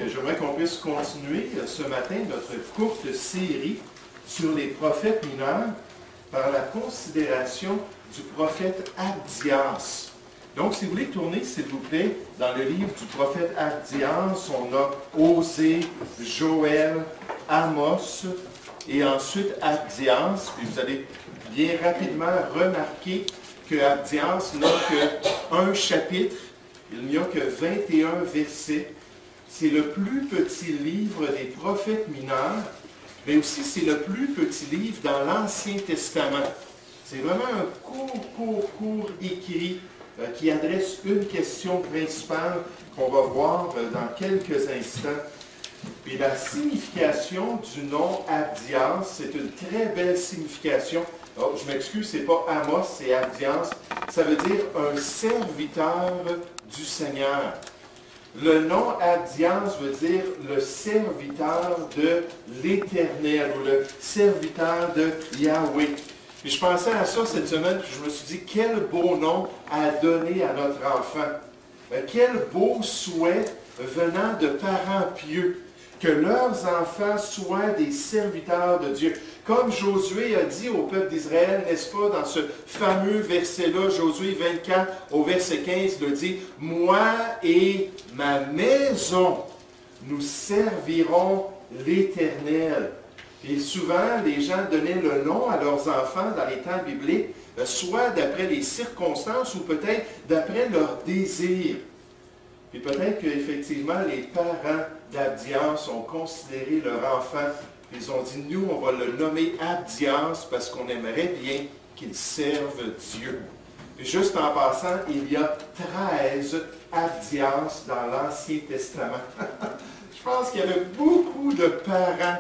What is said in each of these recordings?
j'aimerais qu'on puisse continuer ce matin notre courte série sur les prophètes mineurs par la considération du prophète Abdias. Donc, si vous voulez tourner, s'il vous plaît, dans le livre du prophète Abdias, on a Osée, Joël, Amos et ensuite Abdias. Puis vous allez bien rapidement remarquer que Abdias n'a qu'un chapitre, il n'y a que 21 versets. C'est le plus petit livre des prophètes mineurs, mais aussi c'est le plus petit livre dans l'Ancien Testament. C'est vraiment un court écrit qui adresse une question principale qu'on va voir dans quelques instants. Puis la signification du nom Abdias, c'est une très belle signification. Oh, je m'excuse, ce n'est pas Amos, c'est Abdias. Ça veut dire un serviteur du Seigneur. Le nom Abdias veut dire le serviteur de l'Éternel ou le serviteur de Yahweh. Et je pensais à ça cette semaine, puis je me suis dit, quel beau nom à donner à notre enfant. Quel beau souhait venant de parents pieux, que leurs enfants soient des serviteurs de Dieu. Comme Josué a dit au peuple d'Israël, n'est-ce pas, dans ce fameux verset-là, Josué 24, au verset 15, il a dit, « Moi et ma maison, nous servirons l'Éternel. » Et souvent, les gens donnaient le nom à leurs enfants dans les temps bibliques, soit d'après les circonstances ou peut-être d'après leurs désirs. Et peut-être qu'effectivement, les parents d'Abdias ont considéré leur enfant. Ils ont dit, nous, on va le nommer Abdias parce qu'on aimerait bien qu'il serve Dieu. Et juste en passant, il y a 13 Abdias dans l'Ancien Testament. Je pense qu'il y avait beaucoup de parents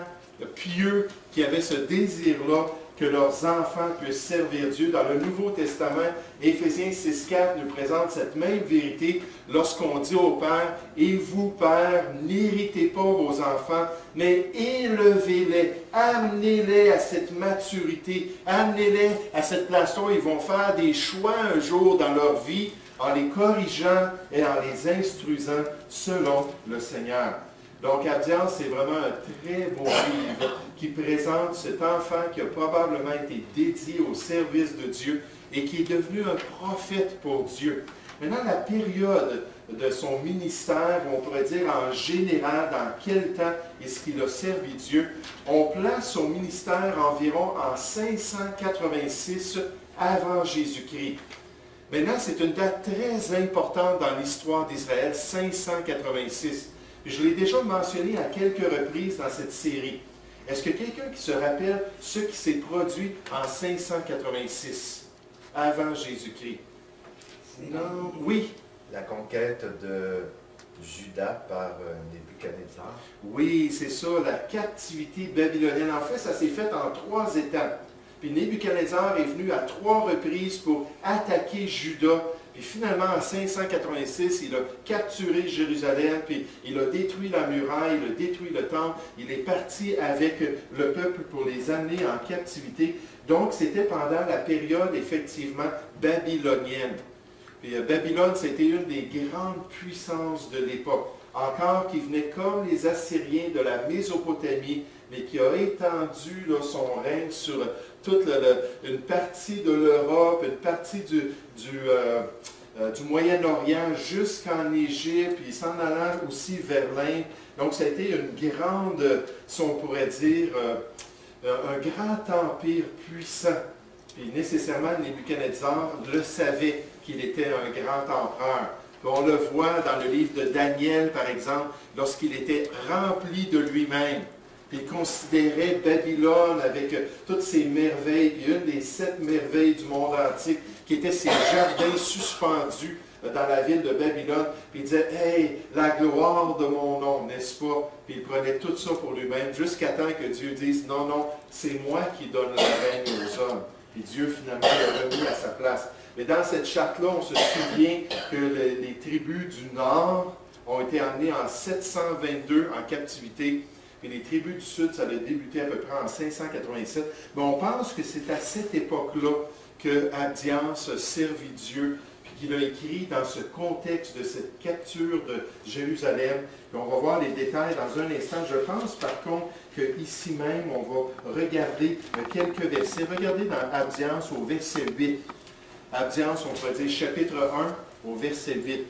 pieux qui avaient ce désir-là que leurs enfants puissent servir Dieu. Dans le Nouveau Testament, Éphésiens 6,4 nous présente cette même vérité lorsqu'on dit au Père, « Et vous, Père, n'héritez pas vos enfants, mais élevez-les, amenez-les à cette maturité, amenez-les à cette place-là. Ils vont faire des choix un jour dans leur vie en les corrigeant et en les instruisant selon le Seigneur. » Donc, Abdias, c'est vraiment un très beau livre qui présente cet enfant qui a probablement été dédié au service de Dieu et qui est devenu un prophète pour Dieu. Maintenant, la période de son ministère, on pourrait dire en général, dans quel temps est-ce qu'il a servi Dieu, on place son ministère environ en 586 avant Jésus-Christ. Maintenant, c'est une date très importante dans l'histoire d'Israël, 586. Je l'ai déjà mentionné à quelques reprises dans cette série. Est-ce que quelqu'un qui se rappelle ce qui s'est produit en 586, avant Jésus-Christ? Non? Oui. La conquête de Juda par Nebuchadnezzar. Oui, c'est ça, la captivité babylonienne. En fait, ça s'est fait en 3 étapes. Puis Nebuchadnezzar est venu à 3 reprises pour attaquer Juda. Puis finalement, en 586, il a capturé Jérusalem, puis il a détruit la muraille, il a détruit le temple. Il est parti avec le peuple pour les amener en captivité. Donc, c'était pendant la période, effectivement, babylonienne. Puis Babylone, c'était une des grandes puissances de l'époque. Encore qui venait comme les Assyriens de la Mésopotamie, mais qui a étendu là, son règne sur toute une partie de l'Europe, une partie du Moyen-Orient jusqu'en Égypte, puis s'en allant aussi vers l'Inde. Donc, ça a été une grande, si on pourrait dire, un grand empire puissant. Puis nécessairement, Nebuchadnezzar le savait qu'il était un grand empereur. Puis on le voit dans le livre de Daniel, par exemple, lorsqu'il était rempli de lui-même. Puis il considérait Babylone avec toutes ses merveilles, puis une des 7 merveilles du monde antique, qui étaient ces jardins suspendus dans la ville de Babylone. Puis il disait, « Hey, la gloire de mon nom, n'est-ce pas? » Puis il prenait tout ça pour lui-même, jusqu'à temps que Dieu dise, « Non, non, c'est moi qui donne le règne aux hommes. » Puis Dieu, finalement, l'a remis à sa place. Mais dans cette charte-là, on se souvient que les tribus du Nord ont été emmenées en 722 en captivité. Et les tribus du Sud, ça a débuté à peu près en 587. Mais on pense que c'est à cette époque-là que Abdias a servi Dieu, puis qu'il a écrit dans ce contexte de cette capture de Jérusalem. Puis on va voir les détails dans un instant. Je pense par contre qu'ici même, on va regarder quelques versets. Regardez dans Abdias au verset 8. Abdias, on pourrait dire chapitre 1 au verset 8.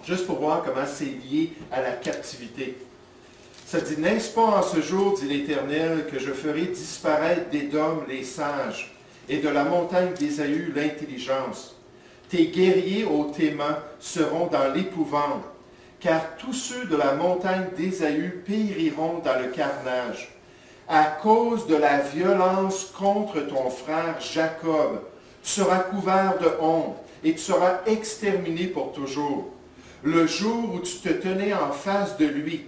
Juste pour voir comment c'est lié à la captivité. Ça dit, « N'est-ce pas en ce jour, dit l'Éternel, que je ferai disparaître d'Édom les sages, et de la montagne d'Ésaü l'intelligence. Tes guerriers au Théman seront dans l'épouvante, car tous ceux de la montagne d'Ésaü périront dans le carnage. À cause de la violence contre ton frère Jacob, tu seras couvert de honte, et tu seras exterminé pour toujours. Le jour où tu te tenais en face de lui,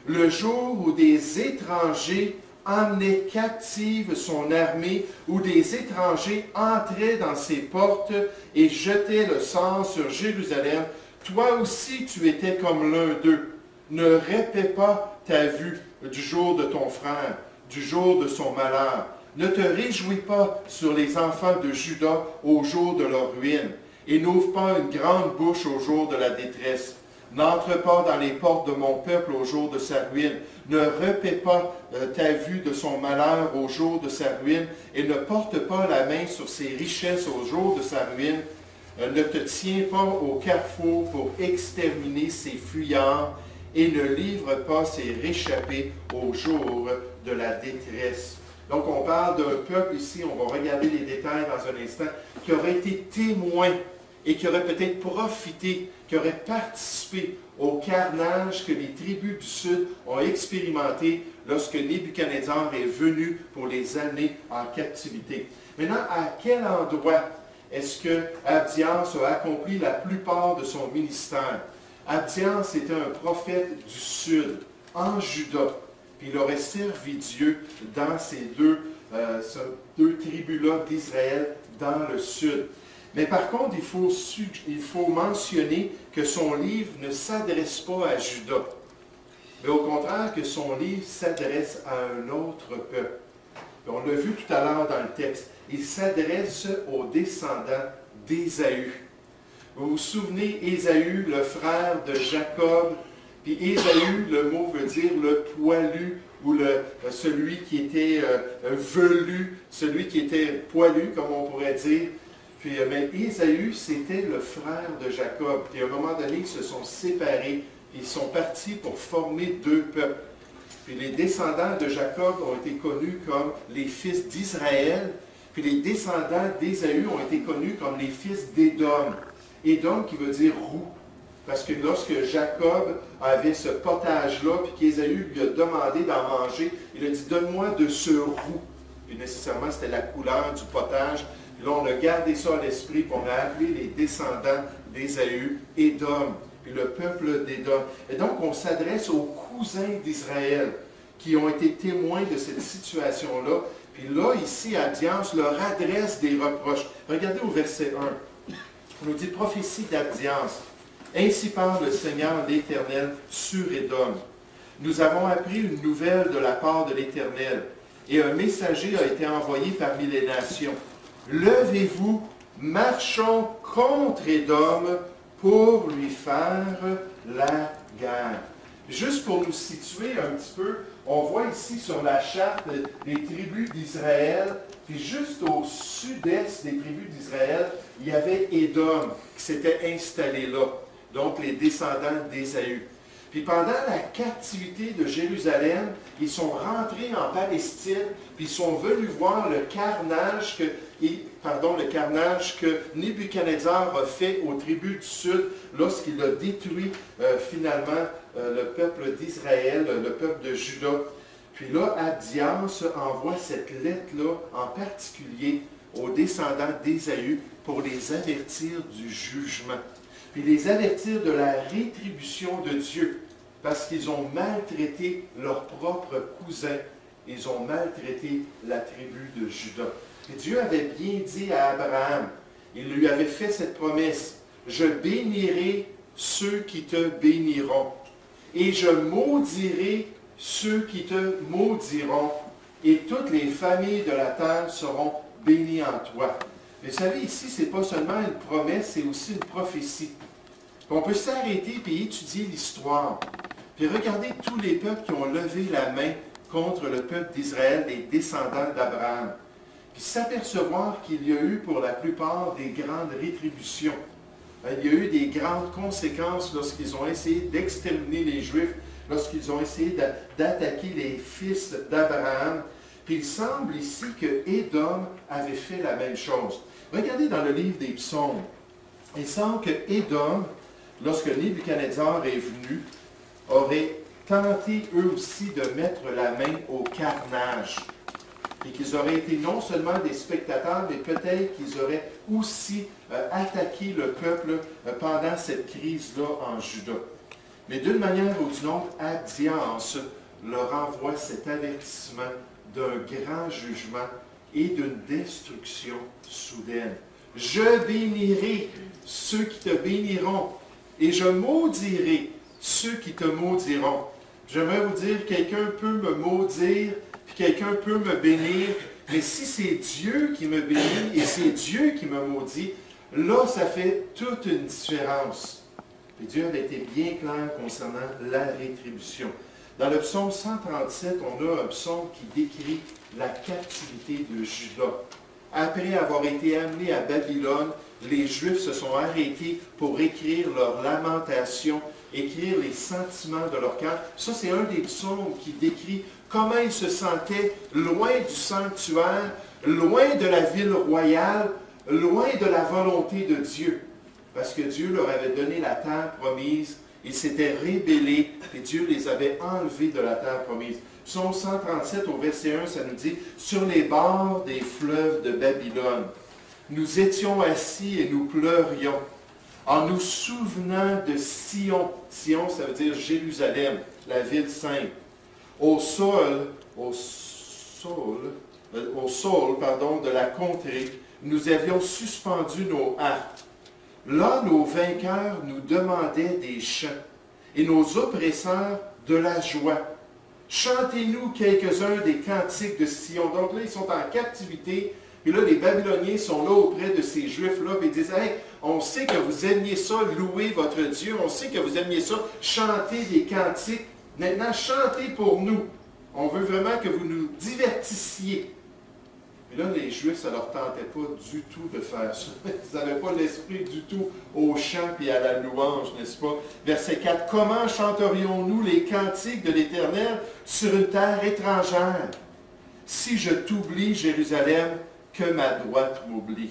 le jour où des étrangers emmenaient captive son armée, où des étrangers entraient dans ses portes et jetaient le sang sur Jérusalem, toi aussi tu étais comme l'un d'eux. Ne répète pas ta vue du jour de ton frère, du jour de son malheur. Ne te réjouis pas sur les enfants de Juda au jour de leur ruine, et n'ouvre pas une grande bouche au jour de la détresse. N'entre pas dans les portes de mon peuple au jour de sa ruine. Ne répète pas ta vue de son malheur au jour de sa ruine, et ne porte pas la main sur ses richesses au jour de sa ruine. Ne te tiens pas au carrefour pour exterminer ses fuyards, et ne livre pas ses réchappés au jour de la détresse. » Donc on parle d'un peuple ici, on va regarder les détails dans un instant, qui aurait été témoin et qui aurait peut-être profité, qui aurait participé au carnage que les tribus du Sud ont expérimenté lorsque Nebuchadnezzar est venu pour les amener en captivité. Maintenant, à quel endroit est-ce que Abdias a accompli la plupart de son ministère? Abdias était un prophète du Sud, en Juda, puis il aurait servi Dieu dans ces deux tribus-là d'Israël dans le Sud. Mais par contre, il faut mentionner que son livre ne s'adresse pas à Juda, mais au contraire que son livre s'adresse à un autre peuple. Et on l'a vu tout à l'heure dans le texte. Il s'adresse aux descendants d'Ésaü. Vous vous souvenez, Ésaü, le frère de Jacob, puis Ésaü, le mot veut dire le poilu, ou celui qui était velu, celui qui était poilu, comme on pourrait dire. Puis, mais Ésaü, c'était le frère de Jacob. Puis à un moment donné, ils se sont séparés. Ils sont partis pour former deux peuples. Puis les descendants de Jacob ont été connus comme les fils d'Israël. Puis les descendants d'Ésaü ont été connus comme les fils d'Édom. Édom qui veut dire roux. Parce que lorsque Jacob avait ce potage-là, puis qu'Ésaü lui a demandé d'en manger, il a dit « Donne-moi de ce roux ». Puis nécessairement, c'était la couleur du potage. Puis là, on a gardé ça à l'esprit, puis on a appelé les descendants d'Ésaü Édom, puis le peuple d'Édom. Et donc, on s'adresse aux cousins d'Israël qui ont été témoins de cette situation-là. Puis là, ici, Abdias leur adresse des reproches. Regardez au verset 1. On nous dit « Prophétie d'Abdias. Ainsi parle le Seigneur l'Éternel sur Édom. Nous avons appris une nouvelle de la part de l'Éternel, et un messager a été envoyé parmi les nations. Levez-vous, marchons contre Édom pour lui faire la guerre. » Juste pour nous situer un petit peu, on voit ici sur la charte des tribus d'Israël, puis juste au sud-est des tribus d'Israël, il y avait Édom qui s'était installé là, donc les descendants d'Ésaü. Puis pendant la captivité de Jérusalem, ils sont rentrés en Palestine, puis ils sont venus voir le carnage que Nebuchadnezzar a fait aux tribus du Sud lorsqu'il a détruit finalement le peuple d'Israël, le peuple de Juda. Puis là, Abdias envoie cette lettre-là en particulier aux descendants d'Ésaü pour les avertir du jugement. Puis les avertir de la rétribution de Dieu, parce qu'ils ont maltraité leurs propres cousins, ils ont maltraité la tribu de Juda. Et Dieu avait bien dit à Abraham, il lui avait fait cette promesse, « Je bénirai ceux qui te béniront, et je maudirai ceux qui te maudiront, et toutes les familles de la terre seront bénies en toi. » Mais vous savez, ici, ce n'est pas seulement une promesse, c'est aussi une prophétie. On peut s'arrêter et étudier l'histoire, puis regarder tous les peuples qui ont levé la main contre le peuple d'Israël, les descendants d'Abraham, puis s'apercevoir qu'il y a eu pour la plupart des grandes rétributions. Il y a eu des grandes conséquences lorsqu'ils ont essayé d'exterminer les Juifs, lorsqu'ils ont essayé d'attaquer les fils d'Abraham. Puis il semble ici que Édom avait fait la même chose. Regardez dans le livre des Psaumes. Il semble que Édom, lorsque Nebuchadnezzar est venu, aurait tenté eux aussi de mettre la main au carnage. Et qu'ils auraient été non seulement des spectateurs, mais peut-être qu'ils auraient aussi attaqué le peuple pendant cette crise-là en Juda. Mais d'une manière ou d'une autre, Abdias leur envoie cet avertissement d'un grand jugement et d'une destruction soudaine. Je bénirai ceux qui te béniront et je maudirai ceux qui te maudiront. J'aimerais vous dire, quelqu'un peut me maudire, puis quelqu'un peut me bénir, mais si c'est Dieu qui me bénit et c'est Dieu qui me maudit, là, ça fait toute une différence. Et Dieu avait été bien clair concernant la rétribution. Dans le psaume 137, on a un psaume qui décrit la captivité de Juda. Après avoir été amenés à Babylone, les Juifs se sont arrêtés pour écrire leurs lamentations, écrire les sentiments de leur cœur. Ça, c'est un des psaumes qui décrit comment ils se sentaient loin du sanctuaire, loin de la ville royale, loin de la volonté de Dieu. Parce que Dieu leur avait donné la terre promise, ils s'étaient rébellés et Dieu les avait enlevés de la terre promise. Psaume 137 au verset 1, ça nous dit « Sur les bords des fleuves de Babylone, nous étions assis et nous pleurions, en nous souvenant de Sion. » Sion, ça veut dire Jérusalem, la ville sainte. Au sol de la contrée, nous avions suspendu nos harpes. Là, nos vainqueurs nous demandaient des chants, et nos oppresseurs de la joie. Chantez-nous quelques-uns des cantiques de Sion. Donc là, ils sont en captivité, et là, les Babyloniens sont là auprès de ces Juifs-là, et ils disent, « Hey, on sait que vous aimiez ça, louer votre Dieu, on sait que vous aimiez ça, chanter des cantiques. Maintenant, chantez pour nous. On veut vraiment que vous nous divertissiez. » Et là, les Juifs, ça ne leur tentait pas du tout de faire ça. Ils n'avaient pas l'esprit du tout au chant et à la louange, n'est-ce pas? Verset 4. « Comment chanterions-nous les cantiques de l'Éternel sur une terre étrangère? Si je t'oublie, Jérusalem, que ma droite m'oublie.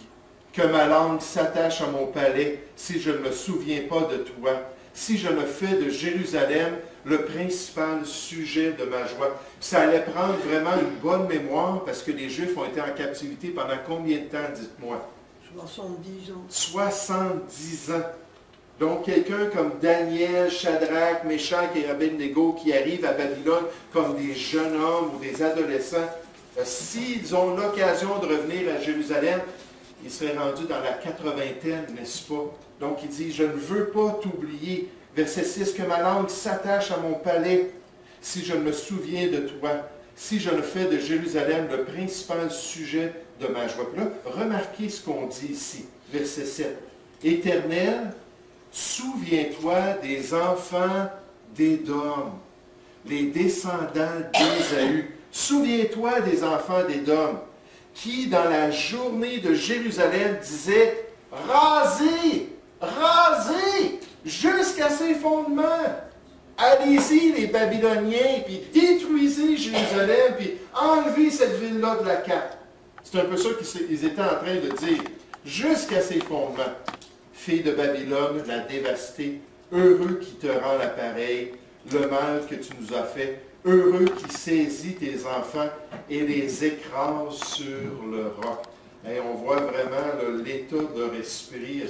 Que ma langue s'attache à mon palais, si je ne me souviens pas de toi. Si je ne fais de Jérusalem le principal sujet de ma joie. » Ça allait prendre vraiment une bonne mémoire parce que les Juifs ont été en captivité pendant combien de temps, dites-moi? 70 ans. 70 ans. Donc, quelqu'un comme Daniel, Shadrach, Meshach et Abednego qui arrivent à Babylone comme des jeunes hommes ou des adolescents, s'ils ont l'occasion de revenir à Jérusalem, ils seraient rendus dans la 80aine, n'est-ce pas? Donc, il dit, « Je ne veux pas t'oublier. » Verset 6, « Que ma langue s'attache à mon palais, si je me souviens de toi, si je ne fais de Jérusalem le principal sujet de ma joie. » Là, remarquez ce qu'on dit ici. Verset 7. « Éternel, souviens-toi des enfants d'Édom, les descendants d'Ésaü. Souviens-toi des enfants d'Édom, qui, dans la journée de Jérusalem, disaient, « Rasez, rasez, jusqu'à ses fondements. Allez-y, les Babyloniens, puis détruisez Jérusalem, puis enlevez cette ville-là de la carte. » C'est un peu ça qu'ils étaient en train de dire. Jusqu'à ses fondements. Fille de Babylone, la dévastée, heureux qui te rend l'appareil, le mal que tu nous as fait, heureux qui saisit tes enfants et les écrase sur le roc. Et on voit vraiment l'état de leur esprit.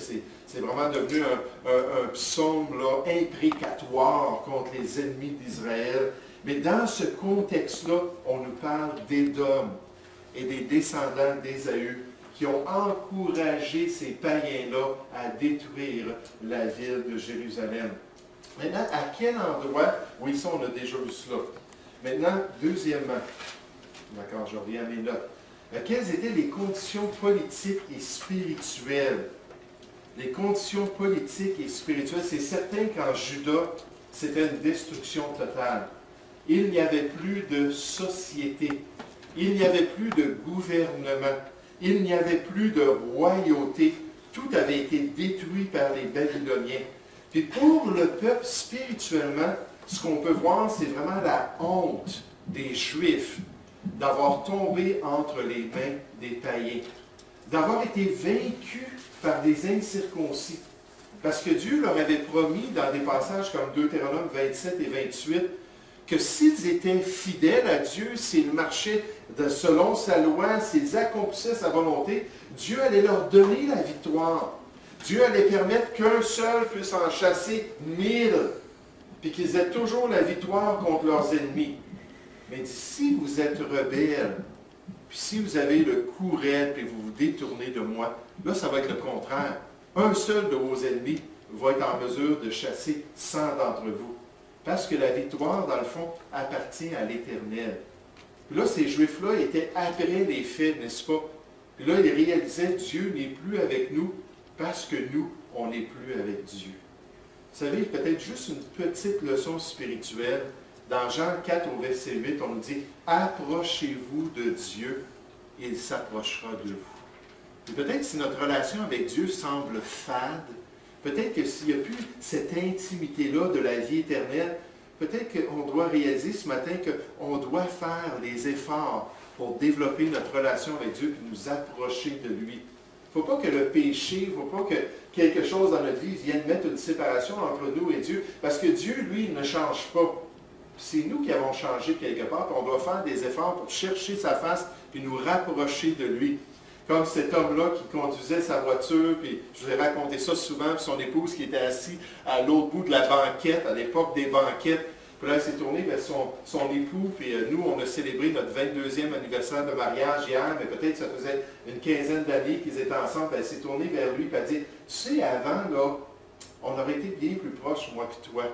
C'est vraiment devenu un psaume là, imprécatoire contre les ennemis d'Israël. Mais dans ce contexte-là, on nous parle d'Édom et des descendants d'Ésaü qui ont encouragé ces païens-là à détruire la ville de Jérusalem. Maintenant, à quel endroit, oui, ça on a déjà vu cela. Maintenant, deuxièmement, d'accord, je reviens à mes notes. quelles étaient les conditions politiques et spirituelles. Les conditions politiques et spirituelles, c'est certain qu'en Juda, c'était une destruction totale. Il n'y avait plus de société, il n'y avait plus de gouvernement, il n'y avait plus de royauté. Tout avait été détruit par les Babyloniens. Puis pour le peuple, spirituellement, ce qu'on peut voir, c'est vraiment la honte des Juifs d'avoir tombé entre les mains des païens, d'avoir été vaincus par des incirconcis. Parce que Dieu leur avait promis, dans des passages comme Deutéronome 27 et 28, que s'ils étaient fidèles à Dieu, s'ils marchaient selon sa loi, s'ils accomplissaient sa volonté, Dieu allait leur donner la victoire. Dieu allait permettre qu'un seul puisse en chasser 1000, puis qu'ils aient toujours la victoire contre leurs ennemis. Mais il dit, si vous êtes rebelles, puis si vous avez le cou raide, puis vous vous détournez de moi, là, ça va être le contraire. Un seul de vos ennemis va être en mesure de chasser 100 d'entre vous. Parce que la victoire, dans le fond, appartient à l'Éternel. Puis là, ces Juifs-là étaient après les faits, n'est-ce pas? Puis là, ils réalisaient, Dieu n'est plus avec nous, parce que nous, on n'est plus avec Dieu. Vous savez, peut-être juste une petite leçon spirituelle. Dans Jean 4 au verset 8, on nous dit « Approchez-vous de Dieu, et il s'approchera de vous. » Et peut-être si notre relation avec Dieu semble fade, peut-être que s'il n'y a plus cette intimité-là de la vie éternelle, peut-être qu'on doit réaliser ce matin qu'on doit faire les efforts pour développer notre relation avec Dieu et nous approcher de lui. Il ne faut pas que le péché, il ne faut pas que quelque chose dans notre vie vienne mettre une séparation entre nous et Dieu, parce que Dieu, lui, ne change pas. C'est nous qui avons changé quelque part, puis on doit faire des efforts pour chercher sa face et nous rapprocher de lui. Comme cet homme-là qui conduisait sa voiture, puis je vous ai raconté ça souvent, puis son épouse qui était assise à l'autre bout de la banquette, à l'époque des banquettes. Puis là, elle s'est tournée vers son époux, puis nous, on a célébré notre 22e anniversaire de mariage hier, mais peut-être ça faisait une quinzaine d'années qu'ils étaient ensemble, puis elle s'est tournée vers lui, puis elle a dit, tu sais, avant, là, on aurait été bien plus proches, moi puis toi.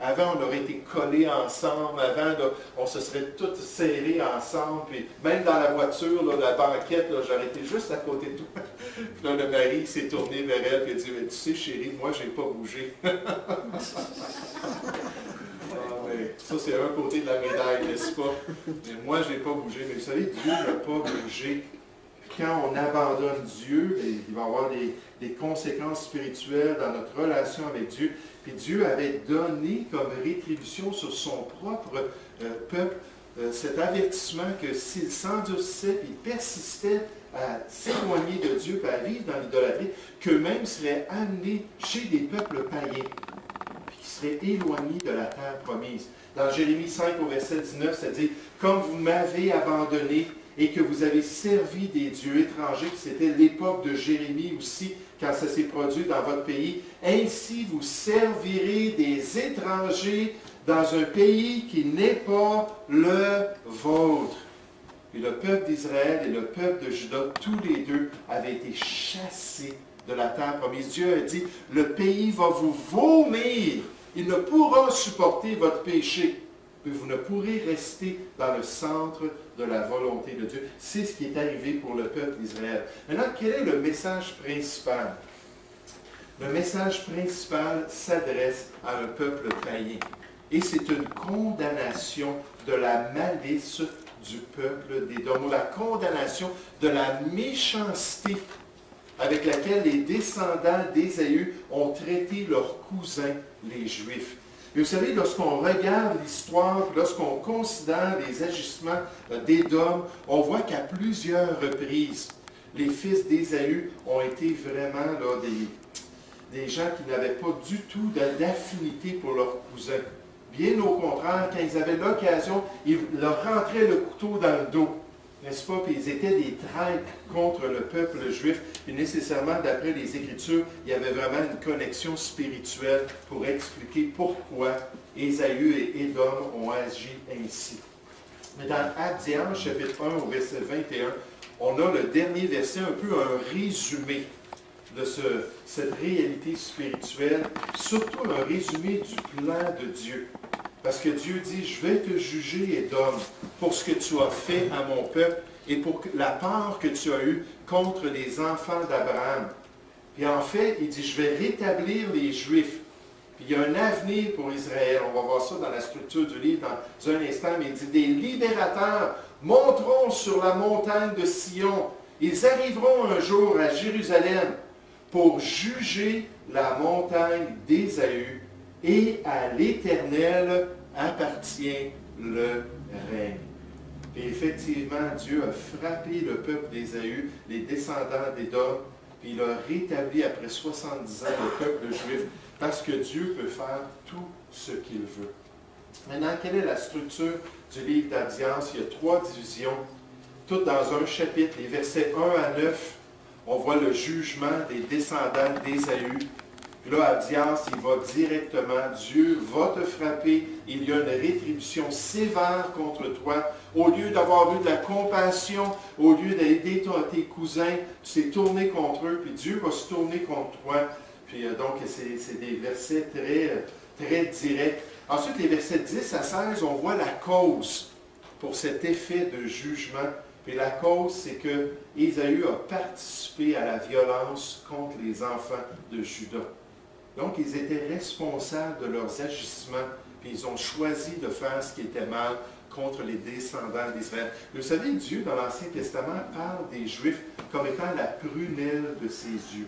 Avant, on aurait été collés ensemble. Avant, là, on se serait tous serrés ensemble. Puis même dans la voiture, là, la banquette, j'aurais été juste à côté de toi. Puis là, le mari s'est tourné vers elle et a dit, tu sais, chérie, moi, je n'ai pas bougé. Ça, c'est un côté de la médaille, n'est-ce pas? Mais moi, je n'ai pas bougé. Mais vous savez, Dieu n'a pas bougé. Quand on abandonne Dieu, il va y avoir des conséquences spirituelles dans notre relation avec Dieu. Puis Dieu avait donné comme rétribution sur son propre peuple cet avertissement que s'il s'endurcissait et persistait à s'éloigner de Dieu, et à vivre dans l'idolâtrie, qu'eux-mêmes seraient amenés chez des peuples païens, puis qui seraient éloignés de la terre promise. Dans Jérémie 5 au verset 19, ça dit « Comme vous m'avez abandonné, et que vous avez servi des dieux étrangers, c'était l'époque de Jérémie aussi, quand ça s'est produit dans votre pays. Ainsi vous servirez des étrangers dans un pays qui n'est pas le vôtre. » Et le peuple d'Israël et le peuple de Juda, tous les deux, avaient été chassés de la terre promise. Dieu a dit, le pays va vous vomir. Il ne pourra supporter votre péché. Mais vous ne pourrez rester dans le centre de la volonté de Dieu. C'est ce qui est arrivé pour le peuple d'Israël. Maintenant, quel est le message principal? Le message principal s'adresse à un peuple païen. Et c'est une condamnation de la malice du peuple d'Édom, ou la condamnation de la méchanceté avec laquelle les descendants d'Ésaü ont traité leurs cousins, les Juifs. Et vous savez, lorsqu'on regarde l'histoire, lorsqu'on considère les agissements d'Édom, on voit qu'à plusieurs reprises, les fils d'Ésaü ont été vraiment là, des gens qui n'avaient pas du tout d'affinité pour leurs cousins. Bien au contraire, quand ils avaient l'occasion, ils leur rentraient le couteau dans le dos, n'est-ce pas? Puis ils étaient des traîtres contre le peuple juif. Et nécessairement, d'après les Écritures, il y avait vraiment une connexion spirituelle pour expliquer pourquoi Ésaü et Édom ont agi ainsi. Mais dans Abdias, chapitre 1, au verset 21, on a le dernier verset, un peu un résumé de cette réalité spirituelle, surtout un résumé du plan de Dieu. Parce que Dieu dit, je vais te juger, Édom, pour ce que tu as fait à mon peuple et pour la part que tu as eue contre les enfants d'Abraham. Puis en fait, il dit, je vais rétablir les Juifs. Puis il y a un avenir pour Israël. On va voir ça dans la structure du livre dans un instant, mais il dit, des libérateurs monteront sur la montagne de Sion. Ils arriveront un jour à Jérusalem pour juger la montagne d'Ésaü. Et à l'Éternel appartient le règne. Et effectivement, Dieu a frappé le peuple d'Ésaü, les descendants d'Édom, puis il a rétabli après 70 ans le peuple juif, parce que Dieu peut faire tout ce qu'il veut. Maintenant, quelle est la structure du livre d'Abdias? Il y a 3 divisions, toutes dans un chapitre, les versets 1 à 9. On voit le jugement des descendants d'Ésaü. Puis là, Abdias, il va directement, Dieu va te frapper, il y a une rétribution sévère contre toi. Au lieu d'avoir eu de la compassion, au lieu d'aider tes cousins, tu t'es tourné contre eux, puis Dieu va se tourner contre toi. Puis donc, c'est des versets très directs. Ensuite, les versets 10 à 16, on voit la cause pour cet effet de jugement. Puis la cause, c'est que Ésaü a participé à la violence contre les enfants de Juda. Donc, ils étaient responsables de leurs agissements, puis ils ont choisi de faire ce qui était mal contre les descendants d'Israël. Vous savez, Dieu, dans l'Ancien Testament, parle des Juifs comme étant la prunelle de ses yeux.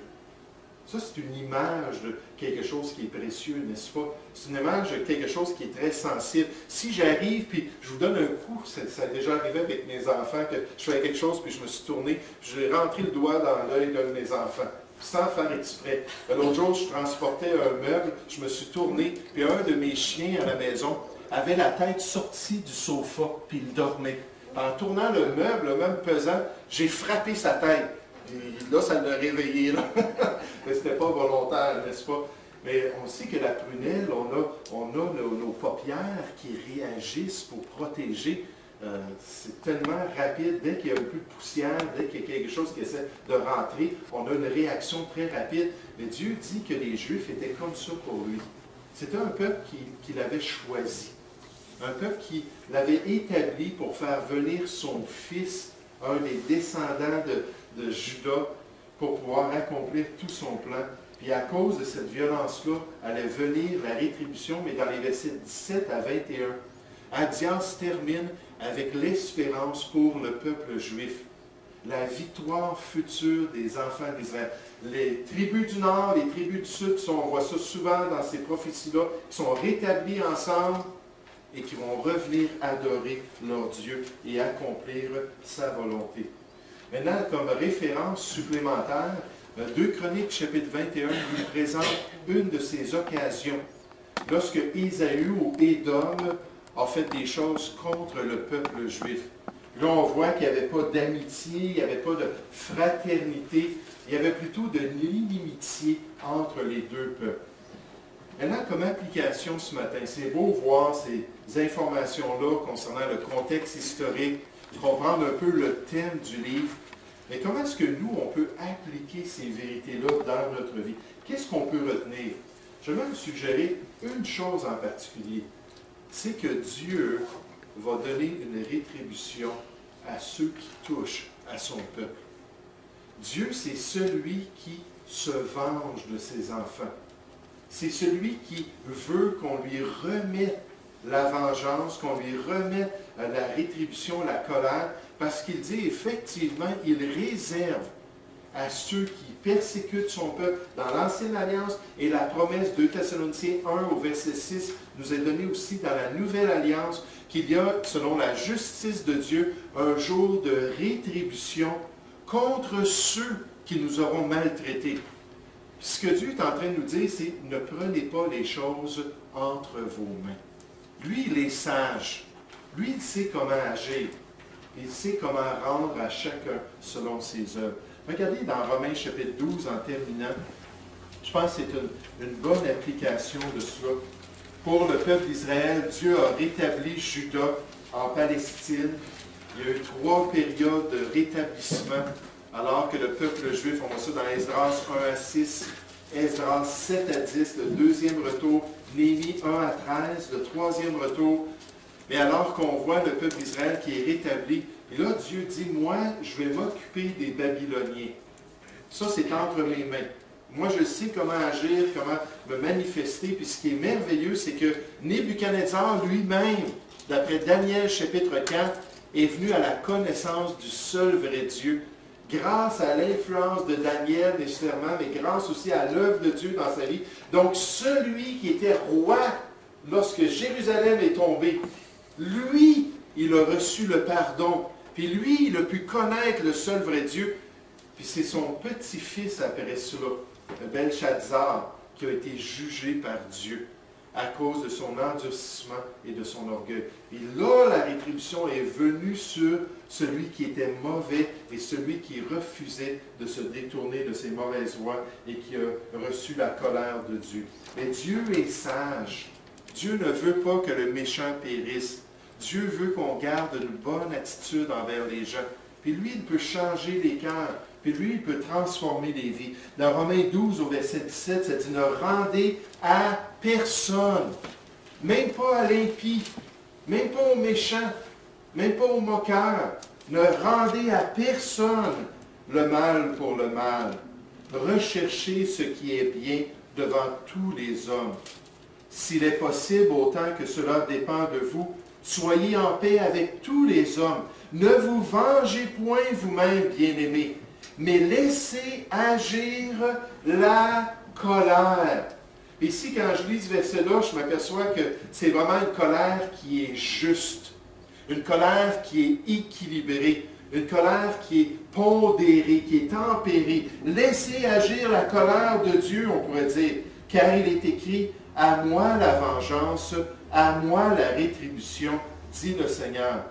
Ça, c'est une image de quelque chose qui est précieux, n'est-ce pas? C'est une image de quelque chose qui est très sensible. Si j'arrive, puis je vous donne un coup, ça a déjà arrivé avec mes enfants, que je faisais quelque chose, puis je me suis tourné, puis j'ai rentré le doigt dans l'œil d'un de mes enfants, sans faire exprès. L'autre jour, je transportais un meuble, je me suis tourné, puis un de mes chiens à la maison avait la tête sortie du sofa, puis il dormait. En tournant le meuble, même pesant, j'ai frappé sa tête. Et là, ça l'a réveillé, là. Mais ce n'était pas volontaire, n'est-ce pas? Mais on sait que la prunelle, on a nos paupières qui réagissent pour protéger. C'est tellement rapide. Dès qu'il y a un peu de poussière, dès qu'il y a quelque chose qui essaie de rentrer, on a une réaction très rapide. Mais Dieu dit que les Juifs étaient comme ça pour lui. C'était un peuple qu'il avait choisi. Un peuple qui l'avait établi pour faire venir son fils, un des descendants de Juda, pour pouvoir accomplir tout son plan. Puis à cause de cette violence-là, allait venir la rétribution, mais dans les versets 17 à 21, Abdias termine avec l'espérance pour le peuple juif, la victoire future des enfants d'Israël. Les tribus du nord, les tribus du sud, on voit ça souvent dans ces prophéties-là, qui sont rétablis ensemble et qui vont revenir adorer leur Dieu et accomplir sa volonté. Maintenant, comme référence supplémentaire, 2 Chroniques, chapitre 21, nous présente une de ces occasions, lorsque Ésaü ou Édom a fait des choses contre le peuple juif. Là, on voit qu'il n'y avait pas d'amitié, il n'y avait pas de fraternité, il y avait plutôt de l'inimitié entre les deux peuples. Maintenant, comme application ce matin, c'est beau voir ces informations-là concernant le contexte historique, comprendre un peu le thème du livre, mais comment est-ce que nous, on peut appliquer ces vérités-là dans notre vie? Qu'est-ce qu'on peut retenir? Je vais vous suggérer une chose en particulier, c'est que Dieu va donner une rétribution à ceux qui touchent à son peuple. Dieu, c'est celui qui se venge de ses enfants. C'est celui qui veut qu'on lui remette la vengeance, qu'on lui remette la rétribution, la colère, parce qu'il dit effectivement, il réserve à ceux qui persécutent son peuple dans l'Ancienne Alliance, et la promesse de Thessaloniciens 1 au verset 6 nous est donnée aussi dans la Nouvelle Alliance, qu'il y a, selon la justice de Dieu, un jour de rétribution contre ceux qui nous auront maltraités. Ce que Dieu est en train de nous dire, c'est ne prenez pas les choses entre vos mains. Lui, il est sage. Lui, il sait comment agir. Il sait comment rendre à chacun selon ses œuvres. Regardez dans Romains chapitre 12, en terminant, je pense que c'est une bonne application de cela. Pour le peuple d'Israël, Dieu a rétabli Juda en Palestine. Il y a eu 3 périodes de rétablissement, alors que le peuple juif, on voit ça dans Esdras 1 à 6, Esdras 7 à 10, le deuxième retour, Néhémie 1 à 13, le troisième retour. Mais alors qu'on voit le peuple d'Israël qui est rétabli, et là Dieu dit, moi je vais m'occuper des Babyloniens. Ça c'est entre mes mains. Moi je sais comment agir, comment me manifester, puis ce qui est merveilleux, c'est que Nebuchadnezzar lui-même, d'après Daniel chapitre 4, est venu à la connaissance du seul vrai Dieu, grâce à l'influence de Daniel nécessairement, mais grâce aussi à l'œuvre de Dieu dans sa vie. Donc celui qui était roi lorsque Jérusalem est tombée, lui, il a reçu le pardon, puis lui, il a pu connaître le seul vrai Dieu, puis c'est son petit-fils après cela, Belshazzar, qui a été jugé par Dieu à cause de son endurcissement et de son orgueil. Et là, la rétribution est venue sur celui qui était mauvais et celui qui refusait de se détourner de ses mauvaises voies et qui a reçu la colère de Dieu. Mais Dieu est sage. Dieu ne veut pas que le méchant périsse. Dieu veut qu'on garde une bonne attitude envers les gens. Puis lui, il peut changer les cœurs. Puis lui, il peut transformer les vies. Dans Romains 12, au verset 17, ça dit « Ne rendez à personne, même pas à l'impie, même pas aux méchants, même pas aux moqueurs. Ne rendez à personne le mal pour le mal. Recherchez ce qui est bien devant tous les hommes. S'il est possible, autant que cela dépend de vous, soyez en paix avec tous les hommes. Ne vous vengez point vous-même, bien-aimés, mais laissez agir la colère. Ici, quand je lis ce verset-là, je m'aperçois que c'est vraiment une colère qui est juste, une colère qui est équilibrée, une colère qui est pondérée, qui est tempérée. Laissez agir la colère de Dieu, on pourrait dire, car il est écrit « À moi la vengeance, à moi la rétribution, dit le Seigneur.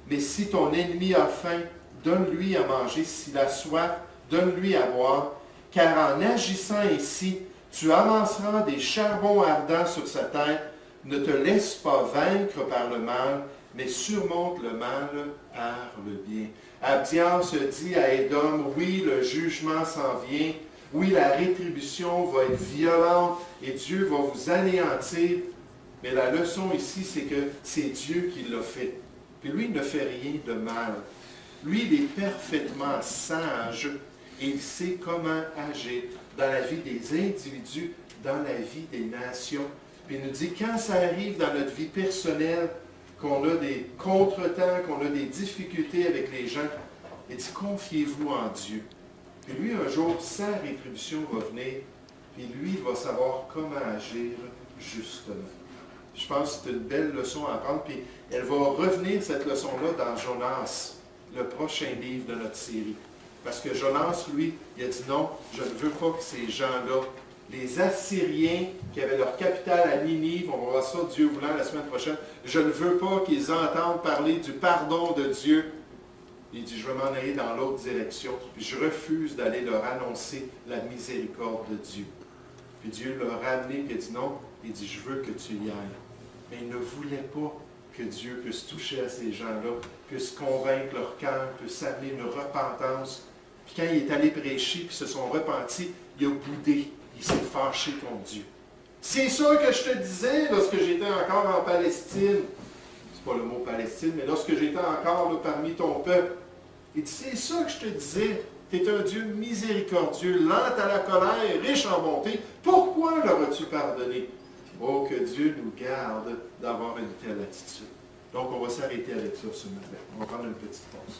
Mais si ton ennemi a faim, donne-lui à manger, s'il a soif, donne-lui à boire, car en agissant ainsi, tu avanceras des charbons ardents sur sa tête. Ne te laisse pas vaincre par le mal, mais surmonte le mal par le bien. » Abdias dit à Édom, oui, le jugement s'en vient, oui, la rétribution va être violente et Dieu va vous anéantir. Mais la leçon ici, c'est que c'est Dieu qui l'a fait. Puis lui, il ne fait rien de mal. Lui, il est parfaitement sage et il sait comment agir dans la vie des individus, dans la vie des nations. Puis il nous dit, quand ça arrive dans notre vie personnelle, qu'on a des contretemps, qu'on a des difficultés avec les gens, il dit, confiez-vous en Dieu. Puis lui, un jour, sa rétribution va venir, puis lui, il va savoir comment agir justement. Je pense que c'est une belle leçon à apprendre, puis elle va revenir, cette leçon-là, dans Jonas, le prochain livre de notre série. Parce que Jonas, lui, il a dit non, je ne veux pas que ces gens-là, les Assyriens qui avaient leur capitale à Ninive, on va voir ça, Dieu voulant, la semaine prochaine, je ne veux pas qu'ils entendent parler du pardon de Dieu. Il dit, je vais m'en aller dans l'autre direction, puis je refuse d'aller leur annoncer la miséricorde de Dieu. Puis Dieu l'a ramené, puis il a dit non, il dit, je veux que tu y ailles. Mais il ne voulait pas que Dieu puisse toucher à ces gens-là, puisse convaincre leur cœur, puisse amener une repentance. Puis quand il est allé prêcher, puis se sont repentis, il a boudé, il s'est fâché contre Dieu. C'est ça que je te disais lorsque j'étais encore en Palestine. C'est pas le mot Palestine, mais lorsque j'étais encore là, parmi ton peuple. Il dit, c'est ça que je te disais. Tu es un Dieu miséricordieux, lent à la colère, riche en bonté. Pourquoi l'auras-tu pardonné? Oh, que Dieu nous garde d'avoir une telle attitude. Donc, on va s'arrêter avec ça ce matin. On va prendre une petite pause.